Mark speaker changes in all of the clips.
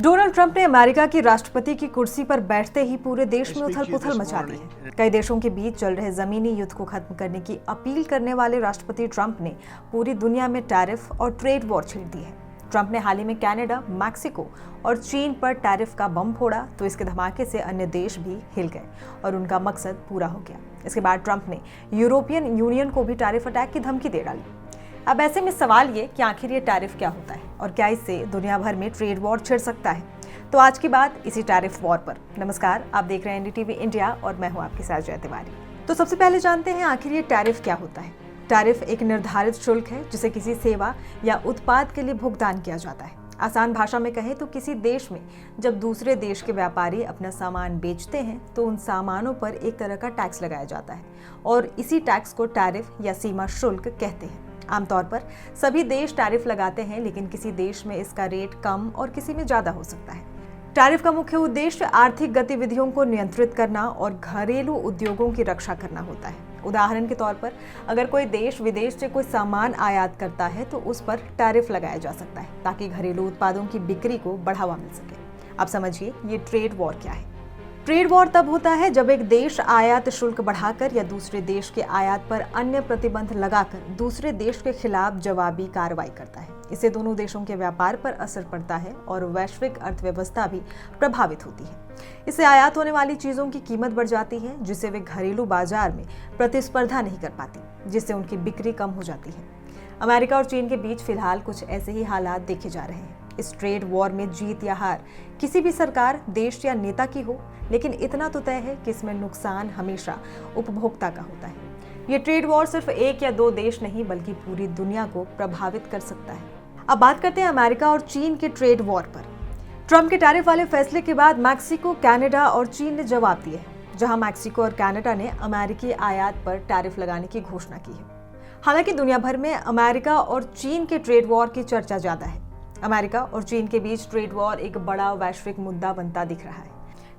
Speaker 1: Donald Trump ने America की राष्ट्रपति की कुर्सी पर बैठते ही पूरे देश में उथल-पुथल मचा दी है। कई देशों के बीच चल रहे जमीनी युद्ध को खत्म करने की अपील करने वाले राष्ट्रपति ट्रंप ने पूरी दुनिया में टैरिफ और ट्रेड वॉर छेड़ दी है। ट्रंप ने हाल ही में कनाडा, मैक्सिको और चीन पर टैरिफ का बम फोड़ा तो इसके धमाके से अन्य देश भी हिल गए और उनका मकसद पूरा हो गया। इसके बाद ट्रंप ने यूरोपियन यूनियन को भी टैरिफ अटैक की धमकी दे डाली। अब ऐसे में सवाल ये कि आखिर ये टैरिफ क्या होता है और क्या इससे दुनिया भर में ट्रेड वॉर छिड़ सकता है। तो आज की बात इसी टैरिफ वॉर पर। नमस्कार, आप देख रहे हैं एनडीटीवी इंडिया और मैं हूं आपके साथ जय तिवारी। तो सबसे पहले जानते हैं आखिर ये टैरिफ क्या होता है। टैरिफ एक निर्धारित शुल्क है जिसे किसी सेवा या उत्पाद के लिए भुगतान किया जाता है। आसान भाषा में कहें तो किसी देश में जब दूसरे देश के व्यापारी अपना सामान बेचते हैं तो उन सामानों पर एक तरह का टैक्स लगाया जाता है और इसी टैक्स को टैरिफ या सीमा शुल्क कहते हैं। आमतौर पर सभी देश टैरिफ लगाते हैं, लेकिन किसी देश में इसका रेट कम और किसी में ज्यादा हो सकता है। टैरिफ का मुख्य उद्देश्य आर्थिक गतिविधियों को नियंत्रित करना और घरेलू उद्योगों की रक्षा करना होता है। उदाहरण के तौर पर अगर कोई देश विदेश से कोई सामान आयात करता है तो उस पर टैरिफ लगाया जा सकता है ताकि घरेलू उत्पादों की बिक्री को बढ़ावा मिल सके। अब समझिए ये ट्रेड वॉर क्या है। ट्रेड वॉर तब होता है जब एक देश आयात शुल्क बढ़ाकर या दूसरे देश के आयात पर अन्य प्रतिबंध लगाकर दूसरे देश के खिलाफ जवाबी कार्रवाई करता है। इससे दोनों देशों के व्यापार पर असर पड़ता है और वैश्विक अर्थव्यवस्था भी प्रभावित होती है। इससे आयात होने वाली चीजों की कीमत बढ़ जाती है जिससे वे घरेलू बाजार में प्रतिस्पर्धा नहीं कर पाती, जिससे उनकी बिक्री कम हो जाती है। अमेरिका और चीन के बीच फिलहाल कुछ ऐसे ही हालात देखे जा रहे हैं। इस ट्रेड वॉर में जीत या हार किसी भी सरकार, देश या नेता की हो, लेकिन इतना तो तय है कि इसमें नुकसान हमेशा उपभोक्ता का होता है। ये ट्रेड वॉर सिर्फ एक या दो देश नहीं बल्कि पूरी दुनिया को प्रभावित कर सकता है। अब बात करते हैं अमेरिका और चीन के ट्रेड वॉर पर। ट्रंप के टैरिफ वाले फैसले के बाद मैक्सिको, कनाडा और चीन ने जवाब दिए हैं, जहां मैक्सिको और कनाडा ने अमेरिकी आयात पर टैरिफ लगाने की घोषणा की है। हालांकि दुनिया भर में अमेरिका और चीन के ट्रेड वॉर की चर्चा ज्यादा है। अमेरिका और चीन के बीच ट्रेड वॉर एक बड़ा वैश्विक मुद्दा बनता दिख रहा है।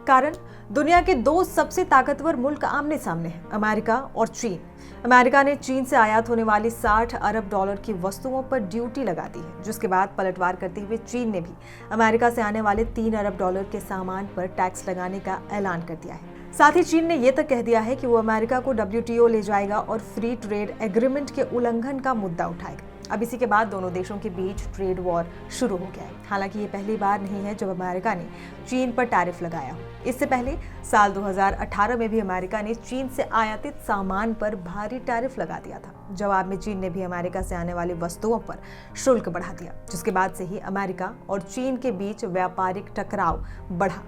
Speaker 1: कारण दुनिया के दो सबसे ताकतवर मुल्क आमने सामने हैं, अमेरिका और चीन। अमेरिका ने चीन से आयात होने वाली 60 अरब डॉलर की वस्तुओं पर ड्यूटी लगा दी है, जिसके बाद पलटवार करते हुए चीन ने भी अमेरिका से आने वाले 3 अरब डॉलर के सामान पर टैक्स लगाने का ऐलान कर दिया है। साथ ही चीन ने यह तक कह दिया है कि वो अमेरिका को WTO ले जाएगा और फ्री ट्रेड एग्रीमेंट के उल्लंघन का मुद्दा उठाएगा। अब इसी के बाद दोनों देशों के बीच ट्रेड वॉर शुरू हो गया है। हालांकि ये पहली बार नहीं है जब अमेरिका ने चीन पर टैरिफ लगाया हो। इससे पहले साल 2018 में भी अमेरिका ने चीन से आयातित सामान पर भारी टैरिफ लगा दिया था। जवाब में चीन ने भी अमेरिका से आने वाली वस्तुओं पर शुल्क बढ़ा दिया, जिसके बाद से ही अमेरिका और चीन के बीच व्यापारिक टकराव बढ़ा।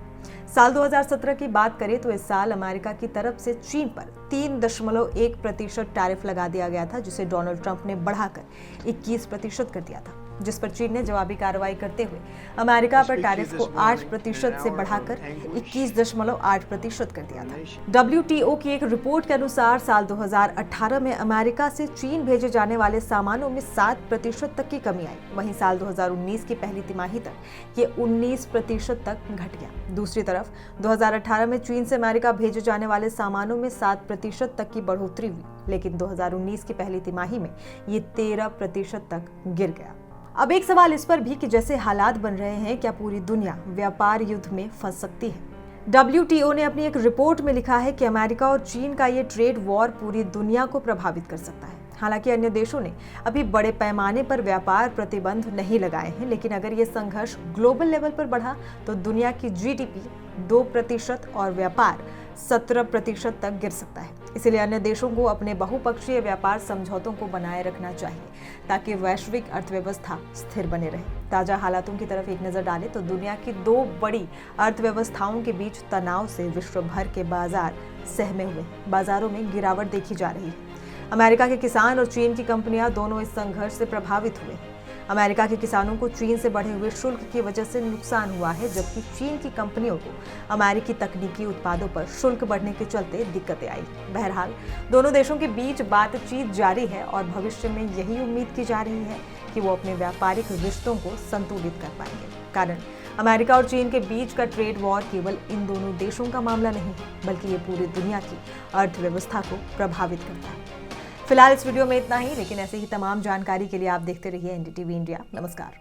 Speaker 1: साल 2017 की बात करें तो इस साल अमेरिका की तरफ से चीन पर 3.1% टैरिफ लगा दिया गया था, जिसे डोनाल्ड ट्रंप ने बढ़ाकर 21% कर दिया था, जिस पर चीन ने जवाबी कार्रवाई करते हुए अमेरिका पर टैरिफ को 8% से बढ़ाकर 21.8% कर दिया था। WTO की एक रिपोर्ट के अनुसार साल 2018 में अमेरिका से चीन भेजे जाने वाले सामानों में 7% तक की कमी आई। वहीं साल 2019 की पहली तिमाही तक ये 19% तक घट गया। दूसरी तरफ 2018 में चीन से अमेरिका भेजे जाने वाले सामानों में 7% तक की बढ़ोतरी हुई, लेकिन 2019 की पहली तिमाही में ये 13% तक गिर गया। अब एक सवाल इस पर भी कि जैसे हालात बन रहे हैं, क्या पूरी दुनिया व्यापार युद्ध में फंस सकती है? WTO ने अपनी एक रिपोर्ट में लिखा है कि अमेरिका और चीन का ये ट्रेड वॉर पूरी दुनिया को प्रभावित कर सकता है। हालांकि अन्य देशों ने अभी बड़े पैमाने पर व्यापार प्रतिबंध नहीं लगाए हैं, लेकिन अगर ये संघर्ष ग्लोबल लेवल पर बढ़ा तो दुनिया की GDP 2% और व्यापार 17% तक गिर सकता है। इसलिए अन्य देशों को अपने बहुपक्षीय व्यापार समझौतों को बनाए रखना चाहिए ताकि वैश्विक अर्थव्यवस्था स्थिर बने रहे। ताजा हालातों की तरफ एक नजर डालें तो दुनिया की दो बड़ी अर्थव्यवस्थाओं के बीच तनाव से विश्व भर के बाजार सहमे हुए। बाजारों में गिरावट देखी जा रही है। अमेरिका के किसान और चीन की कंपनियां दोनों इस संघर्ष से प्रभावित हुए। अमेरिका के किसानों को चीन से बढ़े हुए शुल्क की वजह से नुकसान हुआ है, जबकि चीन की कंपनियों को अमेरिकी तकनीकी उत्पादों पर शुल्क बढ़ने के चलते दिक्कतें आई। बहरहाल दोनों देशों के बीच बातचीत जारी है और भविष्य में यही उम्मीद की जा रही है कि वो अपने व्यापारिक रिश्तों को संतुलित कर पाएंगे। कारण अमेरिका और चीन के बीच का ट्रेड वॉर केवल इन दोनों देशों का मामला नहीं, बल्कि ये पूरी दुनिया की अर्थव्यवस्था को प्रभावित करता है। फिलहाल इस वीडियो में इतना ही, लेकिन ऐसे ही तमाम जानकारी के लिए आप देखते रहिए एनडीटीवी इंडिया। नमस्कार।